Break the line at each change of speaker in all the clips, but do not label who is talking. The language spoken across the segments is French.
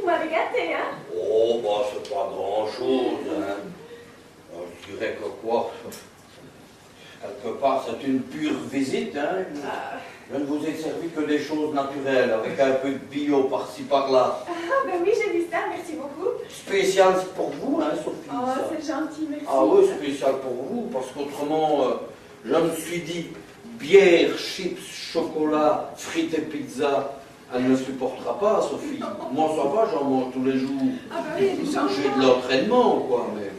m'avez gâté, hein?
Oh, bah, c'est pas grand-chose, hein. Je dirais que quoi? Quelque part, c'est une pure visite, hein. Je ne vous ai servi que des choses naturelles, avec un peu de bio par-ci par-là.
Ah, ben oui, j'ai vu ça, merci beaucoup.
Spécial pour vous, hein, Sophie.
Oh,
ça.
c'est gentil, merci.
Ah oui, spécial pour vous, parce qu'autrement, je me suis dit, bière, chips, chocolat, frites et pizza, elle ne supportera pas, Sophie. Moi, ça va, j'en mange tous les jours.
Ah, ben oui, il y a du
J'ai
changement.
de l'entraînement, quoi, mais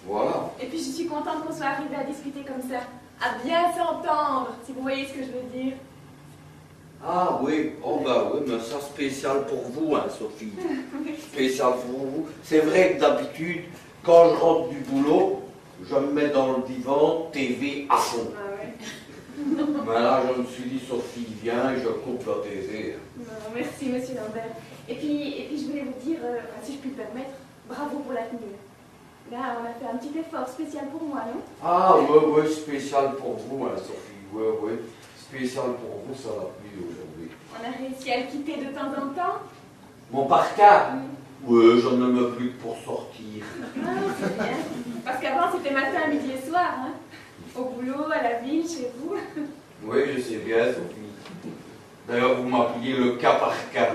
voilà.
Et puis je suis contente qu'on soit arrivé à discuter comme ça, à bien s'entendre, si vous voyez ce que je veux dire.
Ah oui, oh bah oui, mais ça spécial pour vous, hein, Sophie. Spécial pour vous. C'est vrai que d'habitude, quand je rentre du boulot, je me mets dans le divan, TV à fond.
Ah ouais.
Mais là, je me suis dit, Sophie, viens, et je coupe la TV.
Non, merci, monsieur Lambert. Et puis je voulais vous dire, si je puis me permettre, bravo pour la tenue. Là, on a fait un petit effort spécial pour moi, non?
Ah oui, spécial pour vous, hein, Sophie. Oui. Spécial pour vous, ça va plus aujourd'hui.
On a réussi à le quitter de temps en temps.
Mon parka? Oui, je ne me plus que pour sortir.
Ah, c'est bien. Parce qu'avant, c'était matin, midi et soir, hein? Au boulot, à la ville, chez vous.
Oui, je sais bien, Sophie. D'ailleurs, vous m'appuyez le cas par cas.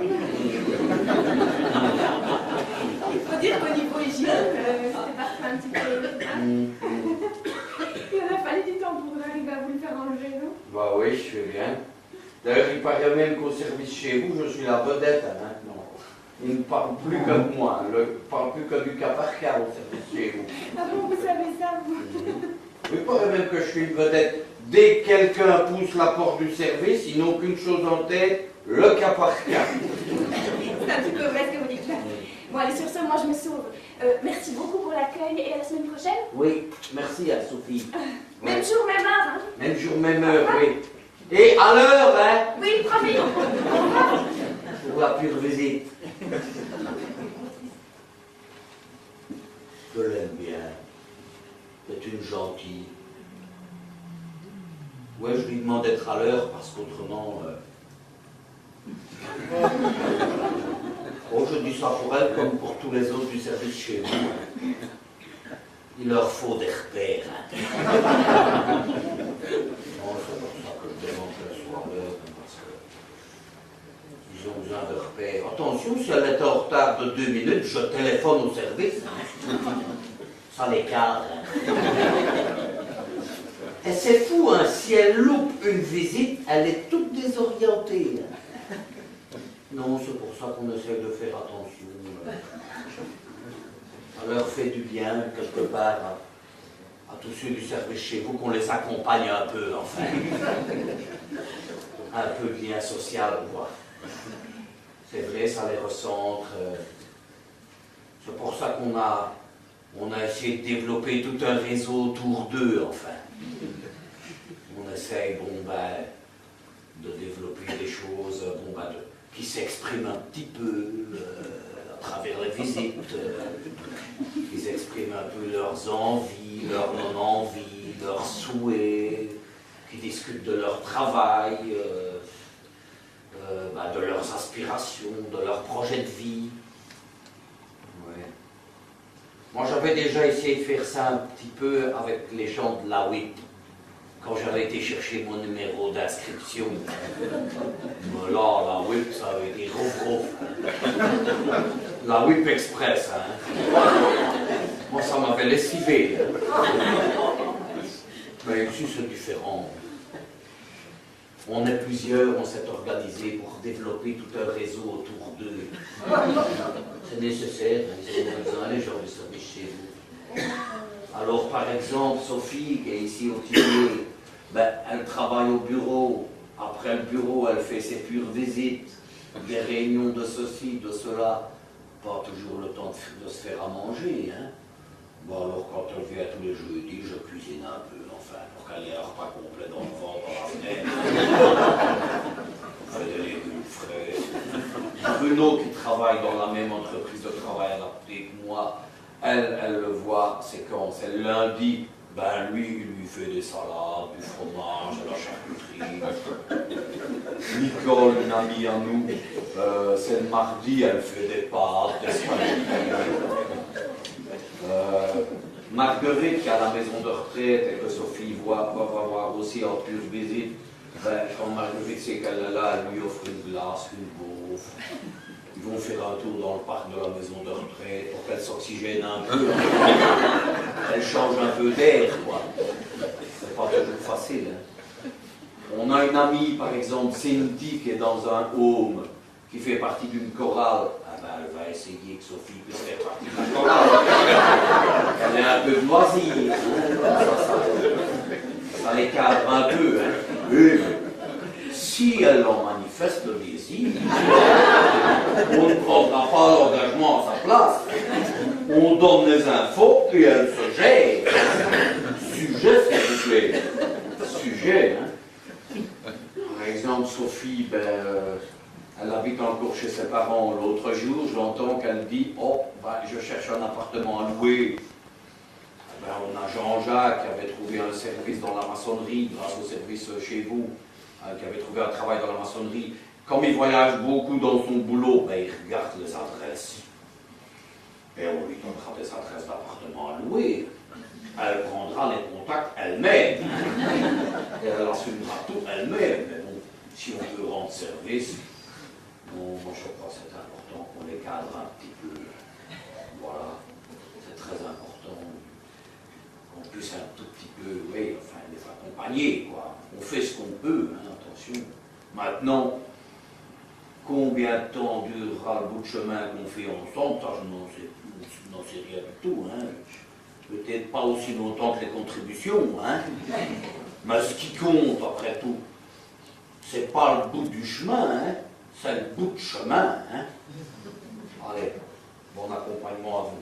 Il faut dire qu'au niveau hygiène, c'était parfois un petit peu... hein? Il aurait fallu du temps pour arriver à vous le faire enlever, non?
Bah oui, je fais bien. D'ailleurs, il paraît même qu'au service chez vous, je suis la vedette hein, maintenant. Il ne parle plus que de moi, il ne parle plus que du cas par cas au service chez vous.
Ah bon, vous savez ça, vous?
Il paraît même que je suis une vedette. Dès que quelqu'un pousse la porte du service, ils n'ont qu'une chose en tête, le cas par cas.
C'est un petit peu vrai ce que vous dites là. Bon, allez, sur ce, moi je me sauve. Merci beaucoup pour l'accueil et à la semaine prochaine.
Oui, merci à Sophie.
Même jour, même heure, hein?
Même jour, même heure, oui. Et à l'heure, hein?
Oui, promis. Au revoir.
Pour la pure visite. Je l'aime bien. C'est une gentille. Ouais, je lui demande d'être à l'heure parce qu'autrement... Oh, je dis ça pour elle comme pour tous les autres du service chez vous. Il leur faut des repères. Hein. Non, c'est pour ça que je demande qu'elle soit à l'heure, parce qu'ils ont besoin de repères. Attention, si elle est en retard de 2 minutes, je téléphone au service. Ça les cadre. Et c'est fou, hein, si elle loupe une visite, elle est toute désorientée. Non, c'est pour ça qu'on essaie de faire attention. Ça leur fait du bien, quelque part, à tous ceux du service chez vous, qu'on les accompagne un peu, enfin. Un peu de lien social, quoi. C'est vrai, ça les recentre. C'est pour ça qu'on a essayé de développer tout un réseau autour d'eux, enfin. On essaye, de développer des choses, qui s'expriment un petit peu à travers les visites, qu'ils expriment un peu leurs envies, leurs non-envies, leurs souhaits, qui discutent de leur travail, de leurs aspirations, de leurs projets de vie. Ouais. Moi, j'avais déjà essayé de faire ça un petit peu avec les gens de la WIP, quand j'avais été chercher mon numéro d'inscription. Mais là, la WIP, ça avait été gros. La WIP Express, hein. Moi, ça m'avait lessivé. Mais ici, c'est différent. On est plusieurs, on s'est organisé pour développer tout un réseau autour d'eux. C'est nécessaire, hein, ils ont besoin, les gens du service chez vous. Alors, par exemple, Sophie, qui est ici au Tibet, elle travaille au bureau. Après le bureau, elle fait ses pures visites, des réunions de ceci, de cela. Pas toujours le temps de se faire à manger. Hein. Bon, alors, quand elle vient tous les jeudis, je cuisine un peu, enfin, pour qu'elle ait un repas complet dans le ventre, dans la fenêtre. On fait des légumes frais. Bruno, qui travaille dans la même entreprise de travail adapté que moi, elle le voit, c'est quand? C'est le lundi Ben lui, il lui fait des salades, du fromage, de la charcuterie. Nicole, une amie à nous, c'est le mardi, elle fait des pâtes, des spaghettis. Marguerite, qui a la maison de retraite et que Sophie va voir aussi en plus visite, ben, quand Marguerite sait qu'elle est là, elle lui offre une glace, une gaufre. Ils vont faire un tour dans le parc de la maison de retraite pour qu'elle s'oxygène un peu. Elle change un peu d'air, quoi. C'est pas toujours facile. Hein. On a une amie, par exemple, Cindy, qui est dans un home, qui fait partie d'une chorale. Ah ben, elle va essayer que Sophie puisse faire partie d'une chorale. Elle est un peu de loisir. Hein. Ça les cadre un peu. Hein. Oui, si elle en manifeste le désir, on ne prendra pas l'engagement à sa place. On donne les infos et elle se gère. Sujet, s'il vous plaît. Sujet, hein. Par exemple, Sophie, elle habite encore chez ses parents. L'autre jour, je l'entends qu'elle dit « Oh, je cherche un appartement à louer. » On a Jean-Jacques qui avait trouvé un service dans la maçonnerie, grâce au service chez vous, qui avait trouvé un travail dans la maçonnerie. Comme il voyage beaucoup dans son boulot, il regarde les adresses. Et on lui donnera des adresses d'appartements à louer. Elle prendra les contacts elle-même. Et elle assumera tout elle-même. Mais bon, si on veut rendre service, bon, moi je crois que c'est important qu'on les cadre un petit peu. Voilà, c'est très important. On puisse un tout petit peu, oui, enfin, les accompagner, quoi. On fait ce qu'on peut, hein, attention. Maintenant, combien de temps durera le bout de chemin qu'on fait ensemble, ça je n'en sais rien du tout, hein. Peut-être pas aussi longtemps que les contributions, hein. Mais ce qui compte, après tout, c'est pas le bout du chemin, hein, c'est le bout de chemin, hein. Allez, bon accompagnement à vous.